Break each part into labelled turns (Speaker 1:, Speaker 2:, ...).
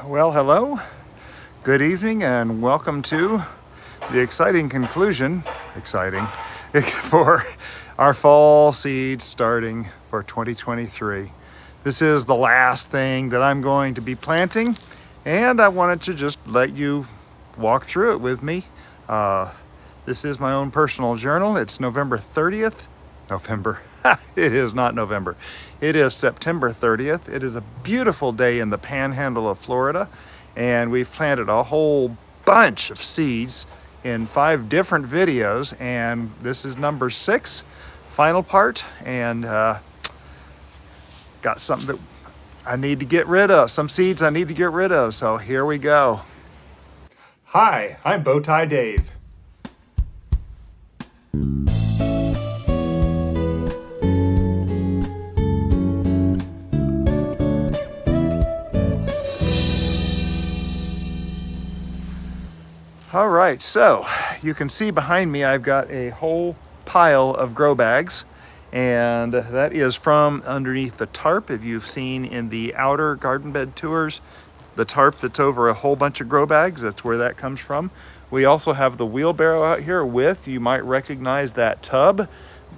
Speaker 1: Well, hello, good evening, and welcome to the exciting conclusion, for our fall seeds starting for 2023. This is the last thing that I'm going to be planting, and I wanted to just let you walk through it with me. This is my own personal journal. It's November 30th. It is not November. It is September 30th. It is a beautiful day in the panhandle of Florida, and we've planted a whole bunch of seeds in 5 different videos, and this is number 6, final part, and got something that I need to get rid of, some seeds I need to get rid of, so here we go. Hi, I'm Bowtie Dave. All right, so you can see behind me I've got a whole pile of grow bags, and that is from underneath the tarp. If you've seen in the outer garden bed tours, the tarp that's over a whole bunch of grow bags, that's where that comes from. We also have the wheelbarrow out here with, you might recognize that tub.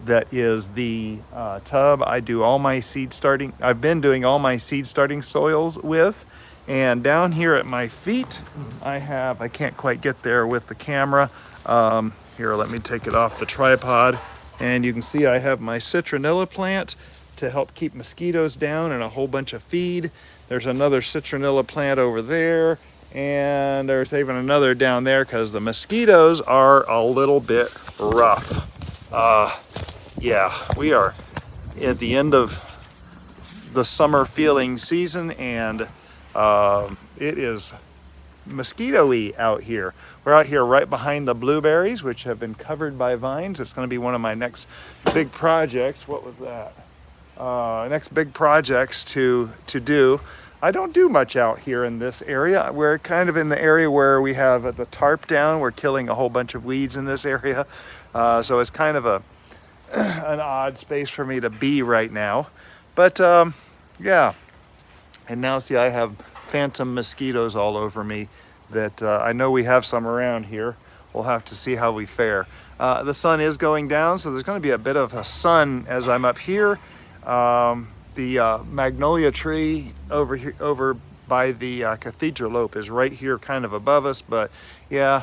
Speaker 1: That is the tub I've been doing all my seed starting soils with. And down here at my feet, I can't quite get there with the camera. Here, let me take it off the tripod. And you can see I have my citronella plant to help keep mosquitoes down and a whole bunch of feed. There's another citronella plant over there. And there's even another down there because the mosquitoes are a little bit rough. Yeah, we are at the end of the summer feeling season, and it is mosquito-y out here. We're out here right behind the blueberries, which have been covered by vines. It's going to be one of my next big projects. What was that? Next big projects to do. I don't do much out here in this area. We're kind of in the area where we have the tarp down. We're killing a whole bunch of weeds in this area. So it's kind of an odd space for me to be right now. But yeah. And now see, I have phantom mosquitoes all over me that I know we have some around here. We'll have to see how we fare. The sun is going down, so there's going to be a bit of a sun as I'm up here. The magnolia tree over by the cathedral oak is right here kind of above us, but yeah,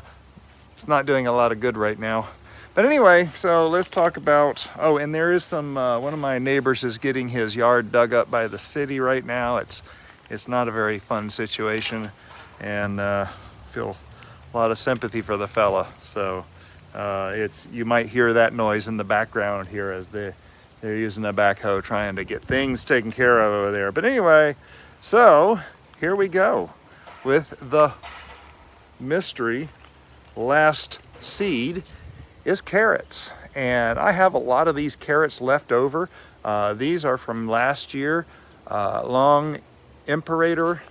Speaker 1: it's not doing a lot of good right now. But anyway, so let's talk about, and there is some, one of my neighbors is getting his yard dug up by the city right now. It's not a very fun situation, and feel a lot of sympathy for the fella. So you might hear that noise in the background here as they're using a backhoe trying to get things taken care of over there. But anyway, so here we go with the mystery last seed is carrots, and I have a lot of these carrots left over. These are from last year, long imperator.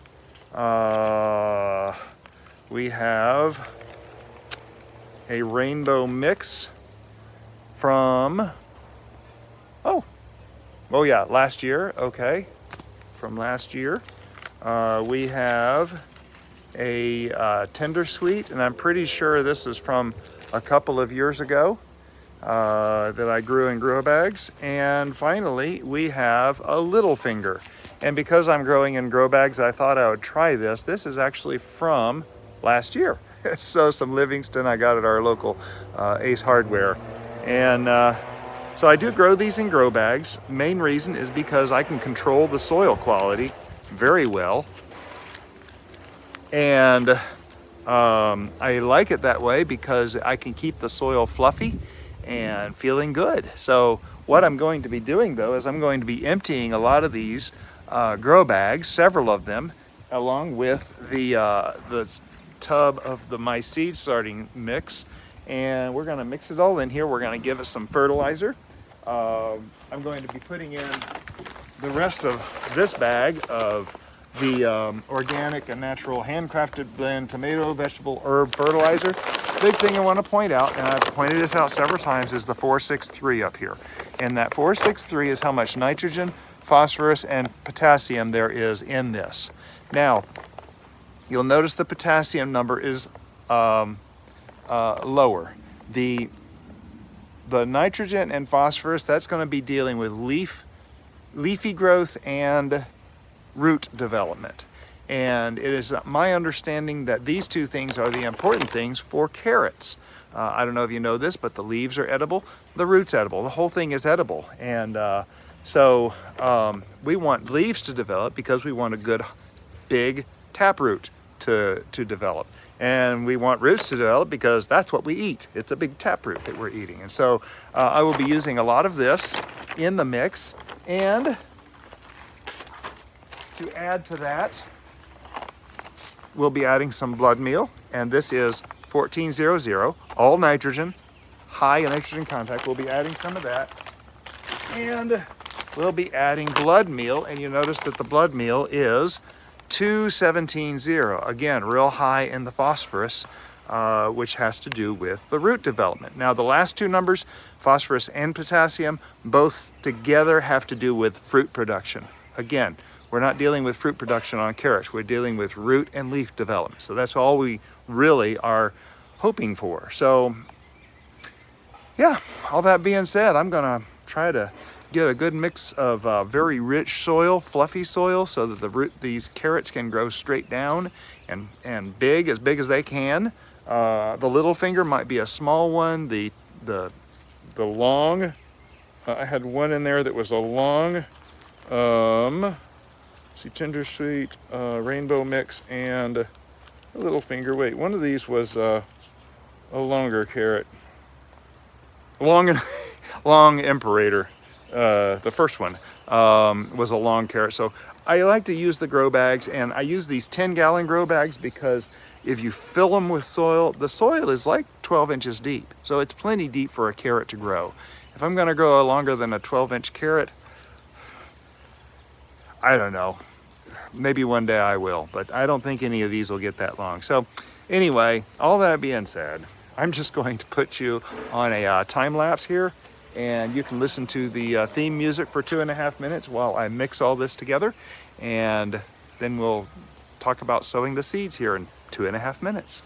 Speaker 1: We have a rainbow mix from last year. Okay, from last year. We have a tender sweet, and I'm pretty sure this is from a couple of years ago that I grew in grow bags. And finally, we have a little finger. And because I'm growing in grow bags, I thought I would try this. This is actually from last year. So some Livingston I got at our local Ace Hardware. And so I do grow these in grow bags. Main reason is because I can control the soil quality very well. And I like it that way because I can keep the soil fluffy and feeling good. So what I'm going to be doing though is I'm going to be emptying a lot of these grow bags, several of them, along with the tub of my seed starting mix, and we're going to mix it all in here. We're going to give it some fertilizer. I'm going to be putting in the rest of this bag of the organic and natural handcrafted blend tomato, vegetable, herb fertilizer. Big thing I want to point out, and I've pointed this out several times, is the 463 up here. And that 463 is how much nitrogen, phosphorus, and potassium there is in this. Now, you'll notice the potassium number is lower. The nitrogen and phosphorus, that's going to be dealing with leafy growth and root development. And it is my understanding that these two things are the important things for carrots. I don't know if you know this, but the leaves are edible, the root's edible, the whole thing is edible. And so we want leaves to develop because we want a good big taproot to develop. And we want roots to develop because that's what we eat. It's a big taproot that we're eating. And so I will be using a lot of this in the mix. And to add to that, we'll be adding some blood meal. And this is 1400, all nitrogen, high nitrogen content. We'll be adding some of that. And we'll be adding blood meal. And you notice that the blood meal is 217.0, again, real high in the phosphorus, which has to do with the root development. Now, the last two numbers, phosphorus and potassium, both together have to do with fruit production. Again, we're not dealing with fruit production on carrots. We're dealing with root and leaf development. So that's all we really are hoping for. So, yeah, all that being said, I'm going to try to get a good mix of very rich soil, fluffy soil, so that these carrots can grow straight down and as big as they can. The little finger might be a small one. The long, I had one in there that was a long, tender sweet, rainbow mix, and a little finger. Wait, one of these was a longer carrot, long imperator. The first one was a long carrot. So I like to use the grow bags, and I use these 10-gallon grow bags because if you fill them with soil, the soil is like 12 inches deep. So it's plenty deep for a carrot to grow. If I'm going to grow longer than a 12-inch carrot, I don't know. Maybe one day I will, but I don't think any of these will get that long. So anyway, all that being said, I'm just going to put you on a time lapse here. And you can listen to the theme music for 2.5 minutes while I mix all this together. And then we'll talk about sowing the seeds here in 2.5 minutes.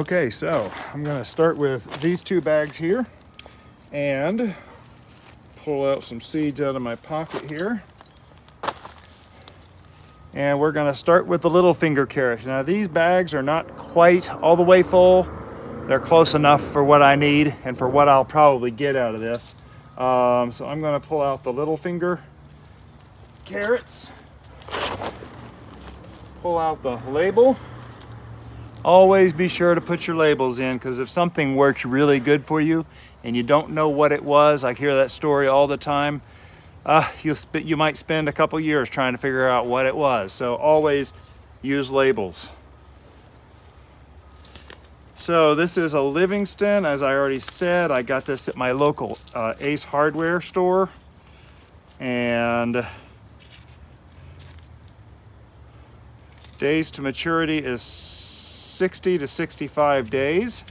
Speaker 1: Okay, so I'm gonna start with these 2 bags here and pull out some seeds out of my pocket here. And we're gonna start with the little finger carrots. Now these bags are not quite all the way full. They're close enough for what I need and for what I'll probably get out of this. So I'm gonna pull out the little finger carrots, pull out the label. Always be sure to put your labels in, because if something works really good for you and you don't know what it was, I hear that story all the time, you might spend a couple years trying to figure out what it was. So always use labels. So this is a Livingston. As I already said, I got this at my local Ace Hardware store. And days to maturity is 60 to 65 days.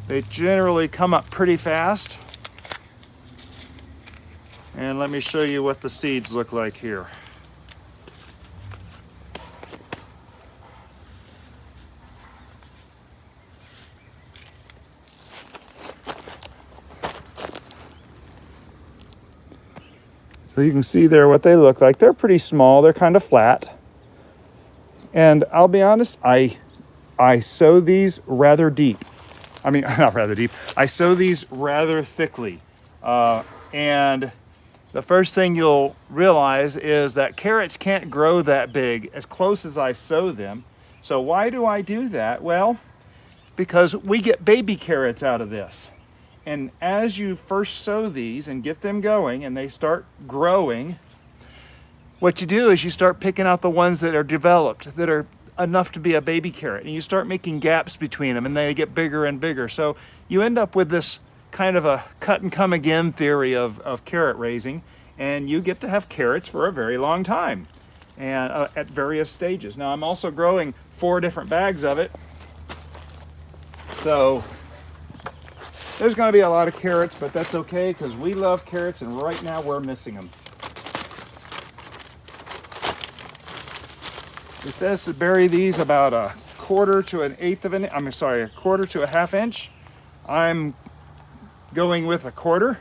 Speaker 1: They generally come up pretty fast. And let me show you what the seeds look like here. So you can see there what they look like. They're pretty small. They're kind of flat. And I'll be honest, I sow these rather deep. I mean, not rather deep. I sow these rather thickly. And the first thing you'll realize is that carrots can't grow that big as close as I sow them. So why do I do that? Well, because we get baby carrots out of this. And as you first sow these and get them going and they start growing, what you do is you start picking out the ones that are developed, that are enough to be a baby carrot, and you start making gaps between them and they get bigger and bigger. So you end up with this kind of a cut and come again theory of carrot raising, and you get to have carrots for a very long time and at various stages. Now I'm also growing 4 different bags of it. So there's going to be a lot of carrots, but that's okay because we love carrots and right now we're missing them. It says to bury these about a quarter to an eighth of an, a quarter to a half inch. I'm going with a quarter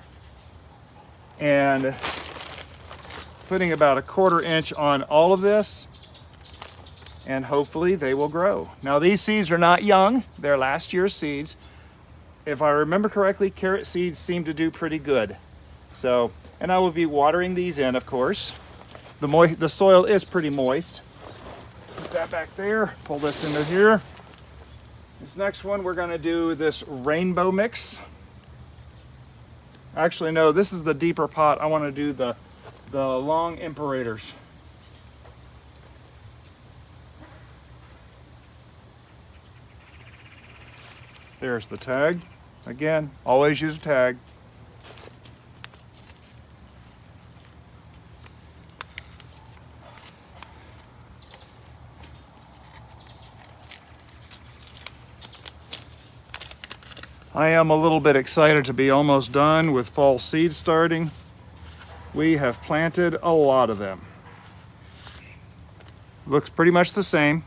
Speaker 1: and putting about a quarter inch on all of this, and hopefully they will grow. Now these seeds are not young, they're last year's seeds. If I remember correctly, carrot seeds seem to do pretty good. So, and I will be watering these in, of course. The soil is pretty moist. Put that back there, pull this into here. This next one, we're gonna do this rainbow mix. Actually, no, this is the deeper pot. I wanna do the long imperators. There's the tag. Again, always use a tag. I am a little bit excited to be almost done with fall seed starting. We have planted a lot of them. Looks pretty much the same.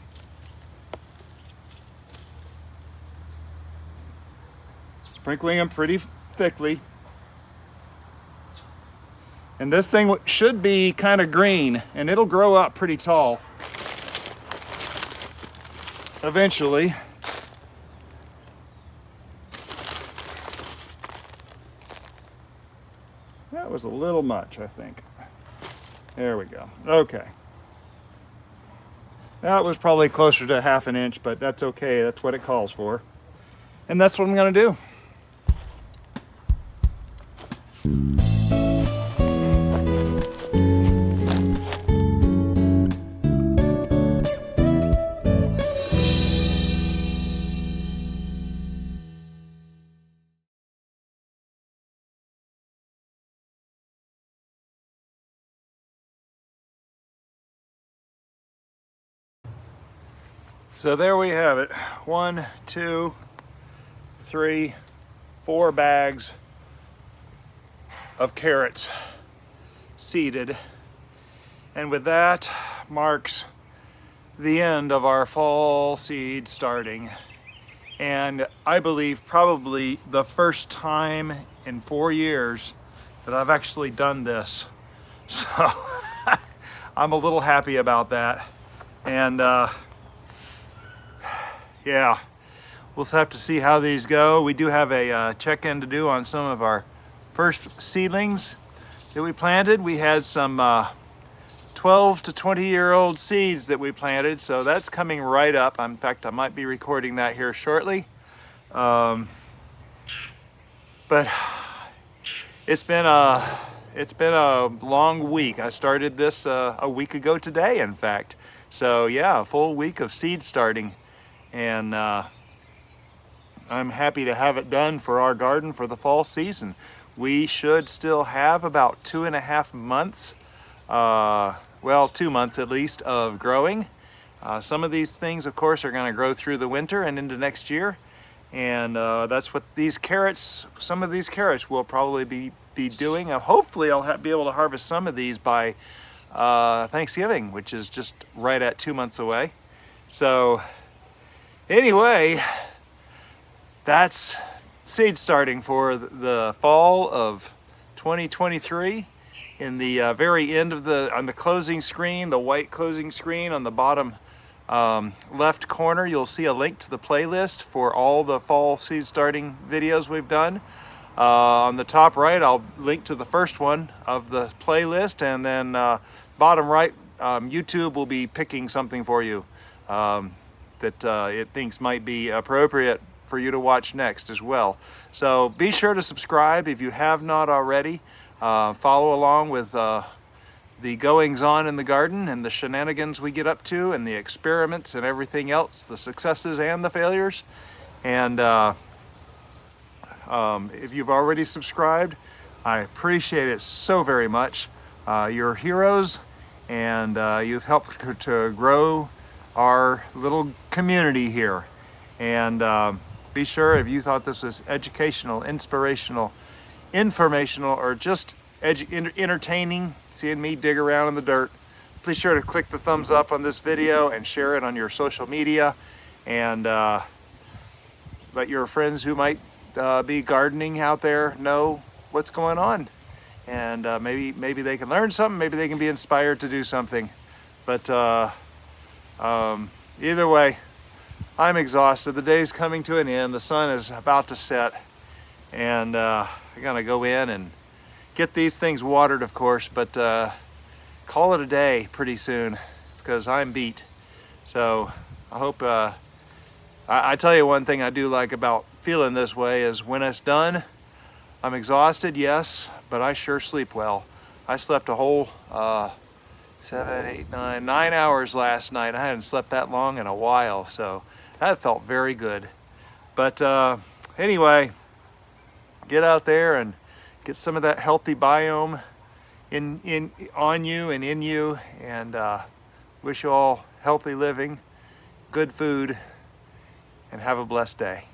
Speaker 1: Sprinkling them pretty thickly. And this thing should be kind of green, and it'll grow up pretty tall eventually. That was a little much, I think. There we go. Okay. That was probably closer to half an inch, but that's okay. That's what it calls for. And that's what I'm going to do. So there we have it. 1, 2, 3, 4 bags of carrots seeded. And with that marks the end of our fall seed starting. And I believe probably the first time in 4 years that I've actually done this. So I'm a little happy about that. And yeah, we'll have to see how these go. We do have a check-in to do on some of our first seedlings that we planted. We had some 12 to 20-year-old seeds that we planted, so that's coming right up. In fact, I might be recording that here shortly. But it's been a long week. I started this a week ago today, in fact. So yeah, a full week of seed starting, and I'm happy to have it done for our garden for the fall season. We should still have about 2.5 months, well, 2 months at least, of growing. Some of these things, of course, are going to grow through the winter and into next year. And that's what these carrots, some of these carrots will probably be doing. Hopefully I'll be able to harvest some of these by Thanksgiving, which is just right at 2 months away. So anyway, that's seed starting for the fall of 2023. In the very end of on the closing screen, the white closing screen on the bottom left corner, you'll see a link to the playlist for all the fall seed starting videos we've done. On the top right, I'll link to the first one of the playlist, and then bottom right, YouTube will be picking something for you that it thinks might be appropriate for you to watch next as well. So be sure to subscribe if you have not already. Follow along with the goings on in the garden and the shenanigans we get up to and the experiments and everything else, the successes and the failures. And if you've already subscribed, I appreciate it so very much. You're heroes, and you've helped to grow our little community here. And be sure, if you thought this was educational, inspirational, informational, or just entertaining, seeing me dig around in the dirt, please sure to click the thumbs up on this video and share it on your social media, and let your friends who might be gardening out there know what's going on, and maybe they can learn something, maybe they can be inspired to do something. But either way, I'm exhausted. The day's coming to an end. The sun is about to set, and I'm gonna go in and get these things watered, of course, but call it a day pretty soon, because I'm beat. So I hope, I tell you one thing I do like about feeling this way is when it's done, I'm exhausted, yes, but I sure sleep well. I slept a whole 7, 8, 9 hours last night. I hadn't slept that long in a while, so that felt very good. But anyway, get out there and get some of that healthy biome on you and in you, and wish you all healthy living, good food, and have a blessed day.